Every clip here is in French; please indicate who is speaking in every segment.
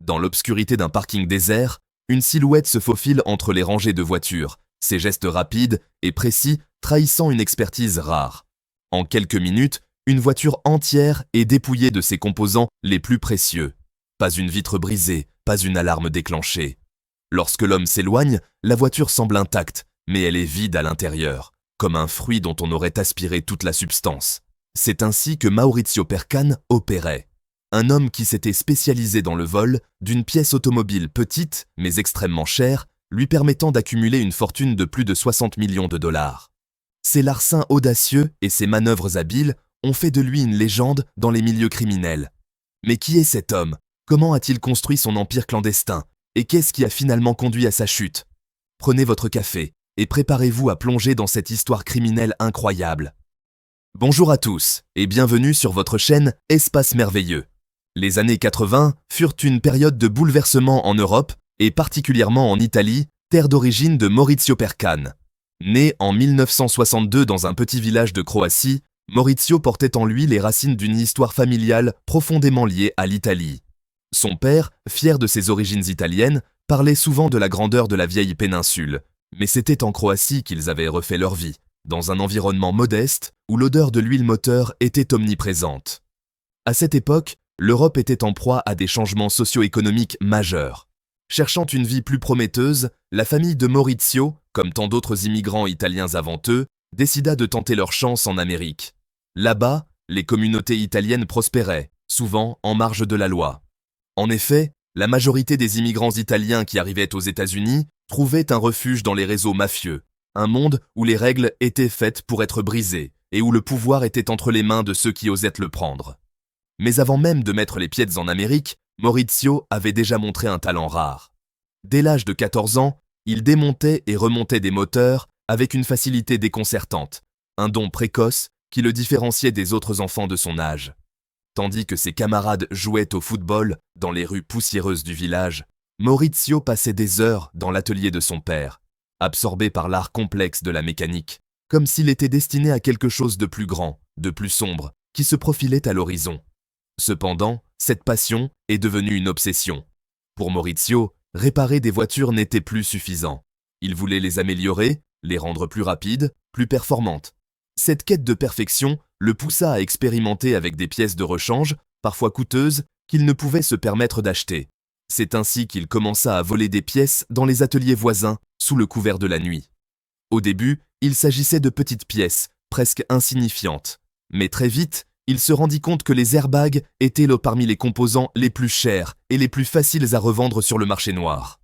Speaker 1: Dans l'obscurité d'un parking désert, une silhouette se faufile entre les rangées de voitures, ses gestes rapides et précis trahissant une expertise rare. En quelques minutes, une voiture entière est dépouillée de ses composants les plus précieux. Pas une vitre brisée, pas une alarme déclenchée. Lorsque l'homme s'éloigne, la voiture semble intacte, mais elle est vide à l'intérieur, comme un fruit dont on aurait aspiré toute la substance. C'est ainsi que Maurizio Percan opérait. Un homme qui s'était spécialisé dans le vol d'une pièce automobile petite, mais extrêmement chère, lui permettant d'accumuler une fortune de plus de 60 millions de dollars. Ses larcins audacieux et ses manœuvres habiles ont fait de lui une légende dans les milieux criminels. Mais qui est cet homme? Comment a-t-il construit son empire clandestin? Et qu'est-ce qui a finalement conduit à sa chute? Prenez votre café et préparez-vous à plonger dans cette histoire criminelle incroyable. Bonjour à tous et bienvenue sur votre chaîne Espace Merveilleux. Les années 80 furent une période de bouleversement en Europe et particulièrement en Italie, terre d'origine de Maurizio Percan. Né en 1962 dans un petit village de Croatie, Maurizio portait en lui les racines d'une histoire familiale profondément liée à l'Italie. Son père, fier de ses origines italiennes, parlait souvent de la grandeur de la vieille péninsule, mais c'était en Croatie qu'ils avaient refait leur vie, dans un environnement modeste où l'odeur de l'huile moteur était omniprésente. À cette époque, l'Europe était en proie à des changements socio-économiques majeurs. Cherchant une vie plus prometteuse, la famille de Maurizio, comme tant d'autres immigrants italiens avant eux, décida de tenter leur chance en Amérique. Là-bas, les communautés italiennes prospéraient, souvent en marge de la loi. En effet, la majorité des immigrants italiens qui arrivaient aux États-Unis trouvaient un refuge dans les réseaux mafieux, un monde où les règles étaient faites pour être brisées et où le pouvoir était entre les mains de ceux qui osaient le prendre. Mais avant même de mettre les pieds en Amérique, Maurizio avait déjà montré un talent rare. Dès l'âge de 14 ans, il démontait et remontait des moteurs avec une facilité déconcertante, un don précoce qui le différenciait des autres enfants de son âge. Tandis que ses camarades jouaient au football dans les rues poussiéreuses du village, Maurizio passait des heures dans l'atelier de son père, absorbé par l'art complexe de la mécanique, comme s'il était destiné à quelque chose de plus grand, de plus sombre, qui se profilait à l'horizon. Cependant, cette passion est devenue une obsession. Pour Maurizio, réparer des voitures n'était plus suffisant. Il voulait les améliorer, les rendre plus rapides, plus performantes. Cette quête de perfection le poussa à expérimenter avec des pièces de rechange, parfois coûteuses, qu'il ne pouvait se permettre d'acheter. C'est ainsi qu'il commença à voler des pièces dans les ateliers voisins, sous le couvert de la nuit. Au début, il s'agissait de petites pièces, presque insignifiantes. Mais très vite, il se rendit compte que les airbags étaient parmi les composants les plus chers et les plus faciles à revendre sur le marché noir.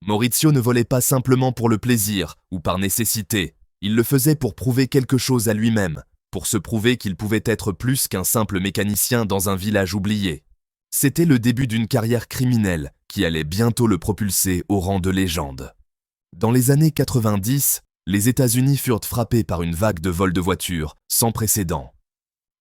Speaker 1: Maurizio ne volait pas simplement pour le plaisir ou par nécessité. Il le faisait pour prouver quelque chose à lui-même, pour se prouver qu'il pouvait être plus qu'un simple mécanicien dans un village oublié. C'était le début d'une carrière criminelle qui allait bientôt le propulser au rang de légende. Dans les années 90, les États-Unis furent frappés par une vague de vols de voitures sans précédent.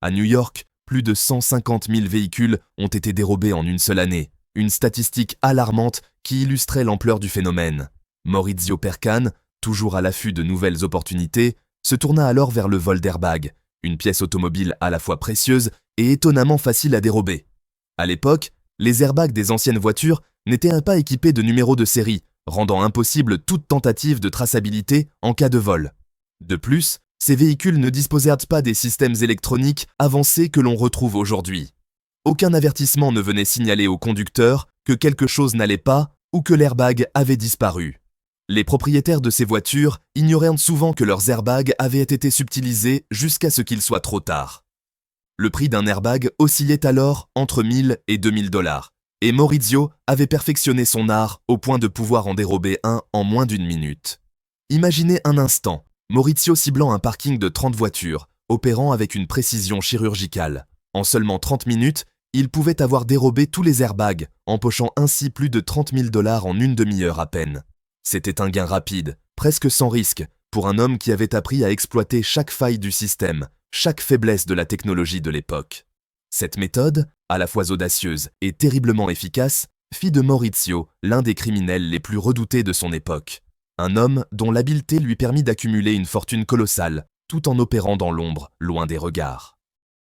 Speaker 1: À New York, plus de 150 000 véhicules ont été dérobés en une seule année, une statistique alarmante qui illustrait l'ampleur du phénomène. Maurizio Percan, toujours à l'affût de nouvelles opportunités, se tourna alors vers le vol d'airbag, une pièce automobile à la fois précieuse et étonnamment facile à dérober. À l'époque, les airbags des anciennes voitures n'étaient pas équipés de numéros de série, rendant impossible toute tentative de traçabilité en cas de vol. De plus, ces véhicules ne disposaient pas des systèmes électroniques avancés que l'on retrouve aujourd'hui. Aucun avertissement ne venait signaler au conducteur que quelque chose n'allait pas ou que l'airbag avait disparu. Les propriétaires de ces voitures ignoraient souvent que leurs airbags avaient été subtilisés jusqu'à ce qu'il soit trop tard. Le prix d'un airbag oscillait alors entre 1000 et 2000 $, et Maurizio avait perfectionné son art au point de pouvoir en dérober un en moins d'une minute. Imaginez un instant, Maurizio ciblant un parking de 30 voitures, opérant avec une précision chirurgicale. En seulement 30 minutes, il pouvait avoir dérobé tous les airbags, empochant ainsi plus de 30 000 $ en une demi-heure à peine. C'était un gain rapide, presque sans risque, pour un homme qui avait appris à exploiter chaque faille du système, chaque faiblesse de la technologie de l'époque. Cette méthode, à la fois audacieuse et terriblement efficace, fit de Maurizio l'un des criminels les plus redoutés de son époque. Un homme dont l'habileté lui permit d'accumuler une fortune colossale, tout en opérant dans l'ombre, loin des regards.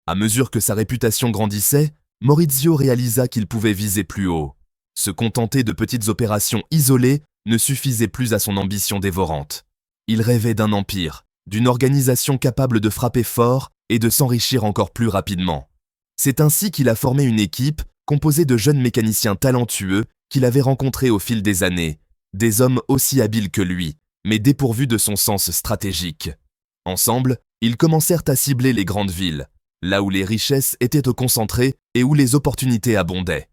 Speaker 1: À mesure que sa réputation grandissait, Maurizio réalisa qu'il pouvait viser plus haut. Se contenter de petites opérations isolées ne suffisait plus à son ambition dévorante. Il rêvait d'un empire, d'une organisation capable de frapper fort et de s'enrichir encore plus rapidement. C'est ainsi qu'il a formé une équipe composée de jeunes mécaniciens talentueux qu'il avait rencontrés au fil des années, des hommes aussi habiles que lui, mais dépourvus de son sens stratégique. Ensemble, ils commencèrent à cibler les grandes villes, là où les richesses étaient concentrées et où les opportunités abondaient.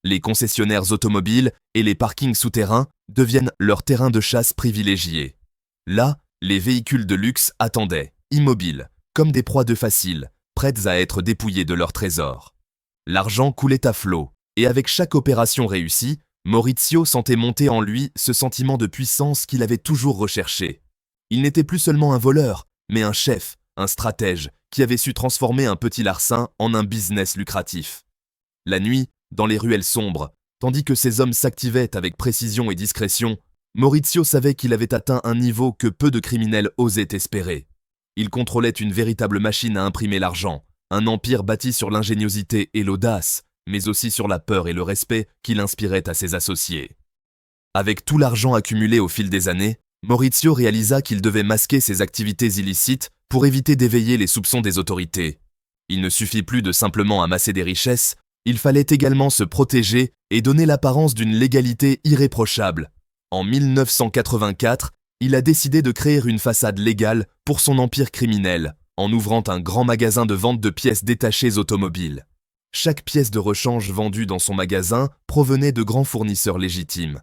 Speaker 1: Les concessionnaires automobiles et les parkings souterrains deviennent leur terrain de chasse privilégié. Là, les véhicules de luxe attendaient, immobiles, comme des proies de facile, prêtes à être dépouillées de leurs trésors. L'argent coulait à flot, et avec chaque opération réussie, Maurizio sentait monter en lui ce sentiment de puissance qu'il avait toujours recherché. Il n'était plus seulement un voleur, mais un chef, un stratège, qui avait su transformer un petit larcin en un business lucratif. La nuit, dans les ruelles sombres, tandis que ces hommes s'activaient avec précision et discrétion, Maurizio savait qu'il avait atteint un niveau que peu de criminels osaient espérer. Il contrôlait une véritable machine à imprimer l'argent, un empire bâti sur l'ingéniosité et l'audace, mais aussi sur la peur et le respect qu'il inspirait à ses associés. Avec tout l'argent accumulé au fil des années, Maurizio réalisa qu'il devait masquer ses activités illicites pour éviter d'éveiller les soupçons des autorités. Il ne suffit plus de simplement amasser des richesses, il fallait également se protéger et donner l'apparence d'une légalité irréprochable. En 1984, il a décidé de créer une façade légale pour son empire criminel, en ouvrant un grand magasin de vente de pièces détachées automobiles. Chaque pièce de rechange vendue dans son magasin provenait de grands fournisseurs légitimes.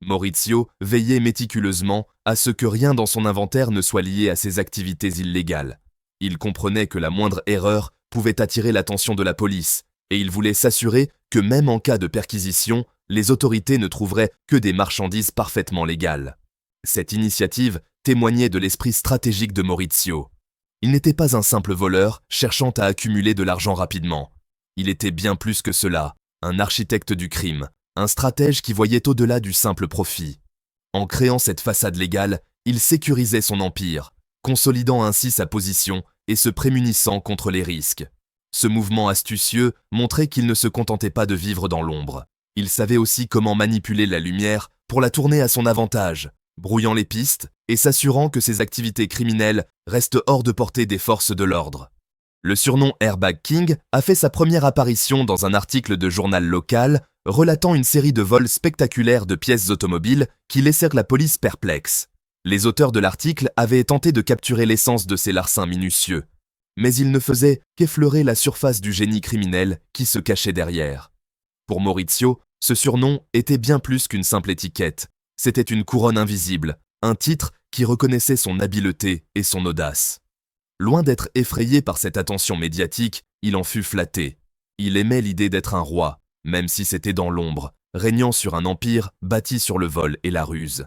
Speaker 1: Maurizio veillait méticuleusement à ce que rien dans son inventaire ne soit lié à ses activités illégales. Il comprenait que la moindre erreur pouvait attirer l'attention de la police, et il voulait s'assurer que même en cas de perquisition, les autorités ne trouveraient que des marchandises parfaitement légales. Cette initiative témoignait de l'esprit stratégique de Maurizio. Il n'était pas un simple voleur cherchant à accumuler de l'argent rapidement. Il était bien plus que cela, un architecte du crime, un stratège qui voyait au-delà du simple profit. En créant cette façade légale, il sécurisait son empire, consolidant ainsi sa position et se prémunissant contre les risques. Ce mouvement astucieux montrait qu'il ne se contentait pas de vivre dans l'ombre. Il savait aussi comment manipuler la lumière pour la tourner à son avantage, brouillant les pistes et s'assurant que ses activités criminelles restent hors de portée des forces de l'ordre. Le surnom Airbag King a fait sa première apparition dans un article de journal local relatant une série de vols spectaculaires de pièces automobiles qui laissèrent la police perplexe. Les auteurs de l'article avaient tenté de capturer l'essence de ces larcins minutieux, mais ils ne faisaient qu'effleurer la surface du génie criminel qui se cachait derrière. Pour Maurizio, ce surnom était bien plus qu'une simple étiquette. C'était une couronne invisible, un titre qui reconnaissait son habileté et son audace. Loin d'être effrayé par cette attention médiatique, il en fut flatté. Il aimait l'idée d'être un roi, même si c'était dans l'ombre, régnant sur un empire bâti sur le vol et la ruse.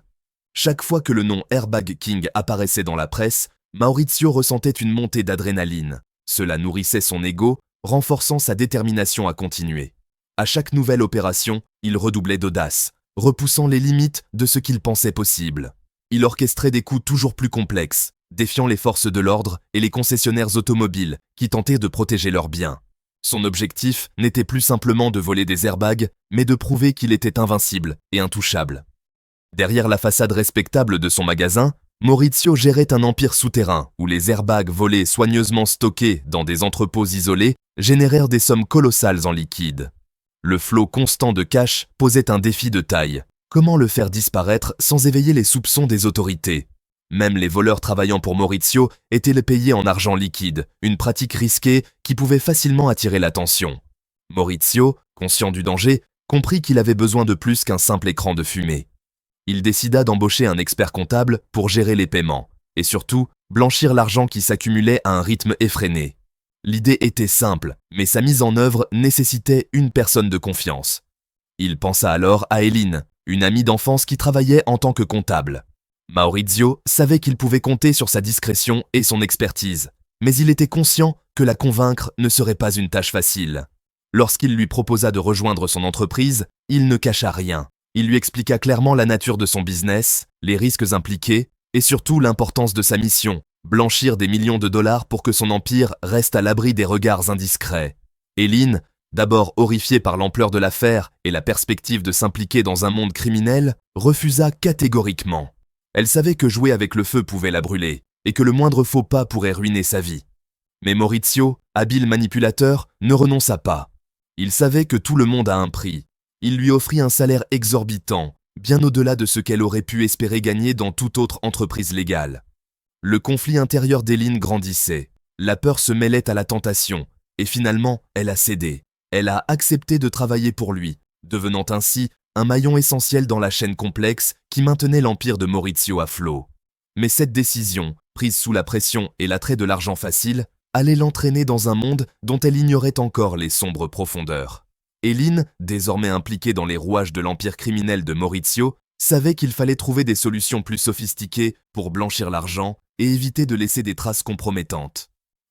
Speaker 1: Chaque fois que le nom Airbag King apparaissait dans la presse, Maurizio ressentait une montée d'adrénaline. Cela nourrissait son ego, renforçant sa détermination à continuer. À chaque nouvelle opération, il redoublait d'audace, repoussant les limites de ce qu'il pensait possible. Il orchestrait des coups toujours plus complexes, défiant les forces de l'ordre et les concessionnaires automobiles qui tentaient de protéger leurs biens. Son objectif n'était plus simplement de voler des airbags, mais de prouver qu'il était invincible et intouchable. Derrière la façade respectable de son magasin, Maurizio gérait un empire souterrain où les airbags volés soigneusement stockés dans des entrepôts isolés générèrent des sommes colossales en liquide. Le flot constant de cash posait un défi de taille. Comment le faire disparaître sans éveiller les soupçons des autorités ? Même les voleurs travaillant pour Maurizio étaient les payés en argent liquide, une pratique risquée qui pouvait facilement attirer l'attention. Maurizio, conscient du danger, comprit qu'il avait besoin de plus qu'un simple écran de fumée. Il décida d'embaucher un expert comptable pour gérer les paiements, et surtout, blanchir l'argent qui s'accumulait à un rythme effréné. L'idée était simple, mais sa mise en œuvre nécessitait une personne de confiance. Il pensa alors à Eileen, une amie d'enfance qui travaillait en tant que comptable. Maurizio savait qu'il pouvait compter sur sa discrétion et son expertise, mais il était conscient que la convaincre ne serait pas une tâche facile. Lorsqu'il lui proposa de rejoindre son entreprise, il ne cacha rien. Il lui expliqua clairement la nature de son business, les risques impliqués et surtout l'importance de sa mission, blanchir des millions de dollars pour que son empire reste à l'abri des regards indiscrets. Eileen, d'abord horrifiée par l'ampleur de l'affaire et la perspective de s'impliquer dans un monde criminel, refusa catégoriquement. Elle savait que jouer avec le feu pouvait la brûler, et que le moindre faux pas pourrait ruiner sa vie. Mais Maurizio, habile manipulateur, ne renonça pas. Il savait que tout le monde a un prix. Il lui offrit un salaire exorbitant, bien au-delà de ce qu'elle aurait pu espérer gagner dans toute autre entreprise légale. Le conflit intérieur d'Eileen grandissait. La peur se mêlait à la tentation, et finalement, elle a cédé. Elle a accepté de travailler pour lui, devenant ainsi un maillon essentiel dans la chaîne complexe qui maintenait l'empire de Maurizio à flot. Mais cette décision, prise sous la pression et l'attrait de l'argent facile, allait l'entraîner dans un monde dont elle ignorait encore les sombres profondeurs. Eileen, désormais impliquée dans les rouages de l'empire criminel de Maurizio, savait qu'il fallait trouver des solutions plus sophistiquées pour blanchir l'argent et éviter de laisser des traces compromettantes.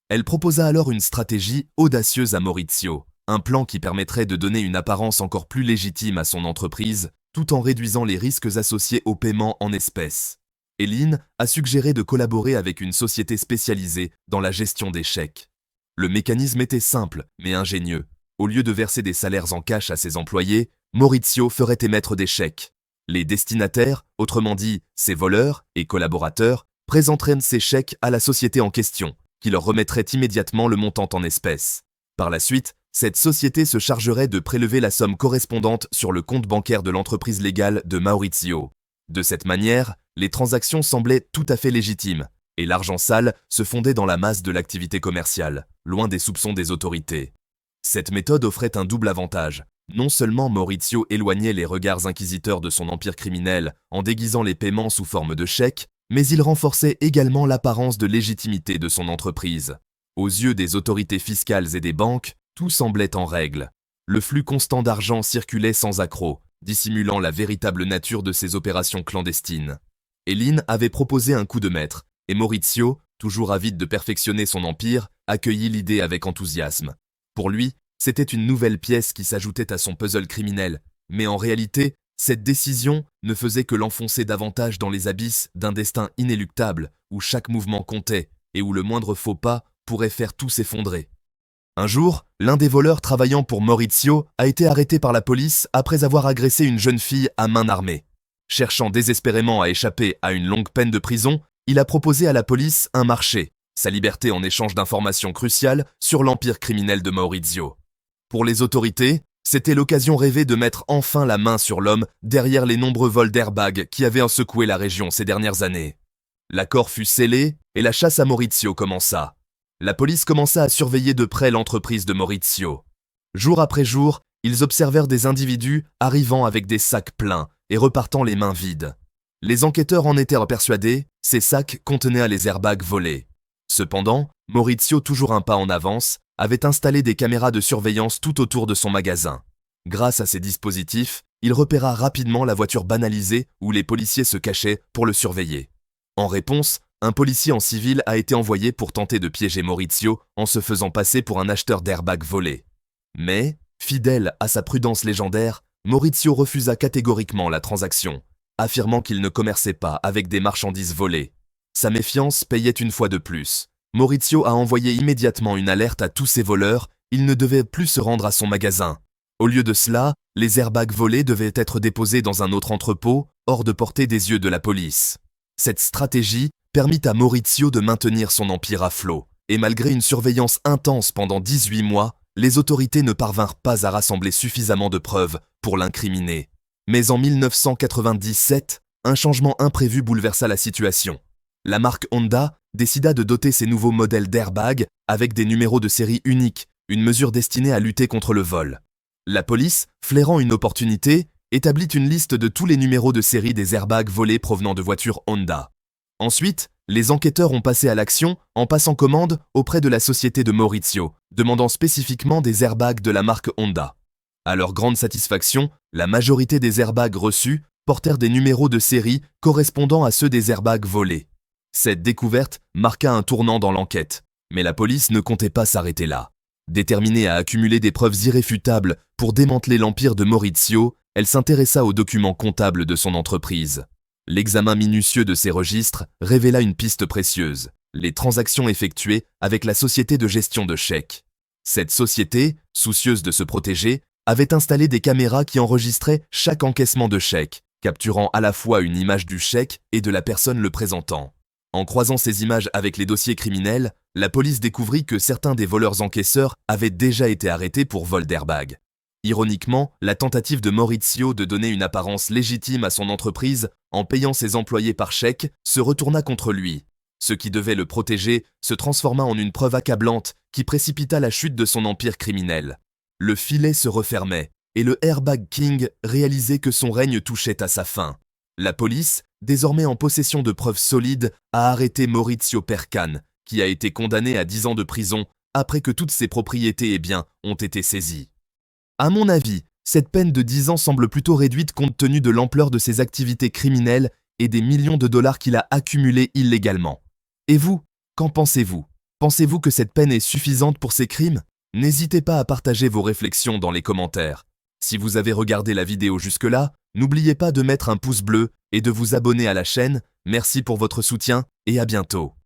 Speaker 1: Elle proposa alors une stratégie audacieuse à Maurizio, un plan qui permettrait de donner une apparence encore plus légitime à son entreprise, tout en réduisant les risques associés au paiement en espèces. Eileen a suggéré de collaborer avec une société spécialisée dans la gestion des chèques. Le mécanisme était simple, mais ingénieux. Au lieu de verser des salaires en cash à ses employés, Maurizio ferait émettre des chèques. Les destinataires, autrement dit ses voleurs et collaborateurs, présenteraient ces chèques à la société en question, qui leur remettrait immédiatement le montant en espèces. Par la suite, cette société se chargerait de prélever la somme correspondante sur le compte bancaire de l'entreprise légale de Maurizio. De cette manière, les transactions semblaient tout à fait légitimes, et l'argent sale se fondait dans la masse de l'activité commerciale, loin des soupçons des autorités. Cette méthode offrait un double avantage. Non seulement Maurizio éloignait les regards inquisiteurs de son empire criminel en déguisant les paiements sous forme de chèques, mais il renforçait également l'apparence de légitimité de son entreprise. Aux yeux des autorités fiscales et des banques, tout semblait en règle. Le flux constant d'argent circulait sans accroc, dissimulant la véritable nature de ses opérations clandestines. Eileen avait proposé un coup de maître, et Maurizio, toujours avide de perfectionner son empire, accueillit l'idée avec enthousiasme. Pour lui, c'était une nouvelle pièce qui s'ajoutait à son puzzle criminel, mais en réalité, cette décision ne faisait que l'enfoncer davantage dans les abysses d'un destin inéluctable, où chaque mouvement comptait, et où le moindre faux pas pourrait faire tout s'effondrer. Un jour, l'un des voleurs travaillant pour Maurizio a été arrêté par la police après avoir agressé une jeune fille à main armée. Cherchant désespérément à échapper à une longue peine de prison, il a proposé à la police un marché, sa liberté en échange d'informations cruciales sur l'empire criminel de Maurizio. Pour les autorités, c'était l'occasion rêvée de mettre enfin la main sur l'homme derrière les nombreux vols d'airbags qui avaient secoué la région ces dernières années. L'accord fut scellé et la chasse à Maurizio commença. La police commença à surveiller de près l'entreprise de Maurizio. Jour après jour, ils observèrent des individus arrivant avec des sacs pleins et repartant les mains vides. Les enquêteurs en étaient persuadés, ces sacs contenaient les airbags volés. Cependant, Maurizio, toujours un pas en avance, avait installé des caméras de surveillance tout autour de son magasin. Grâce à ces dispositifs, il repéra rapidement la voiture banalisée où les policiers se cachaient pour le surveiller. En réponse, un policier en civil a été envoyé pour tenter de piéger Maurizio en se faisant passer pour un acheteur d'airbags volés. Mais, fidèle à sa prudence légendaire, Maurizio refusa catégoriquement la transaction, affirmant qu'il ne commerçait pas avec des marchandises volées. Sa méfiance payait une fois de plus. Maurizio a envoyé immédiatement une alerte à tous ses voleurs, ils ne devaient plus se rendre à son magasin. Au lieu de cela, les airbags volés devaient être déposés dans un autre entrepôt, hors de portée des yeux de la police. Cette stratégie permit à Maurizio de maintenir son empire à flot, et malgré une surveillance intense pendant 18 mois, les autorités ne parvinrent pas à rassembler suffisamment de preuves pour l'incriminer. Mais en 1997, un changement imprévu bouleversa la situation. La marque Honda décida de doter ses nouveaux modèles d'airbags avec des numéros de série uniques, une mesure destinée à lutter contre le vol. La police, flairant une opportunité, établit une liste de tous les numéros de série des airbags volés provenant de voitures Honda. Ensuite, les enquêteurs ont passé à l'action en passant commande auprès de la société de Maurizio, demandant spécifiquement des airbags de la marque Honda. À leur grande satisfaction, la majorité des airbags reçus portèrent des numéros de série correspondant à ceux des airbags volés. Cette découverte marqua un tournant dans l'enquête, mais la police ne comptait pas s'arrêter là. Déterminée à accumuler des preuves irréfutables pour démanteler l'empire de Maurizio, elle s'intéressa aux documents comptables de son entreprise. L'examen minutieux de ces registres révéla une piste précieuse, les transactions effectuées avec la société de gestion de chèques. Cette société, soucieuse de se protéger, avait installé des caméras qui enregistraient chaque encaissement de chèque, capturant à la fois une image du chèque et de la personne le présentant. En croisant ces images avec les dossiers criminels, la police découvrit que certains des voleurs encaisseurs avaient déjà été arrêtés pour vol d'airbag. Ironiquement, la tentative de Maurizio de donner une apparence légitime à son entreprise en payant ses employés par chèque se retourna contre lui. Ce qui devait le protéger se transforma en une preuve accablante qui précipita la chute de son empire criminel. Le filet se refermait et le Airbag King réalisait que son règne touchait à sa fin. La police, désormais en possession de preuves solides, a arrêté Maurizio Percan, qui a été condamné à 10 ans de prison après que toutes ses propriétés et biens ont été saisis. À mon avis, cette peine de 10 ans semble plutôt réduite compte tenu de l'ampleur de ses activités criminelles et des millions de dollars qu'il a accumulés illégalement. Et vous, qu'en pensez-vous? Pensez-vous que cette peine est suffisante pour ces crimes? N'hésitez pas à partager vos réflexions dans les commentaires. Si vous avez regardé la vidéo jusque-là, n'oubliez pas de mettre un pouce bleu et de vous abonner à la chaîne. Merci pour votre soutien et à bientôt.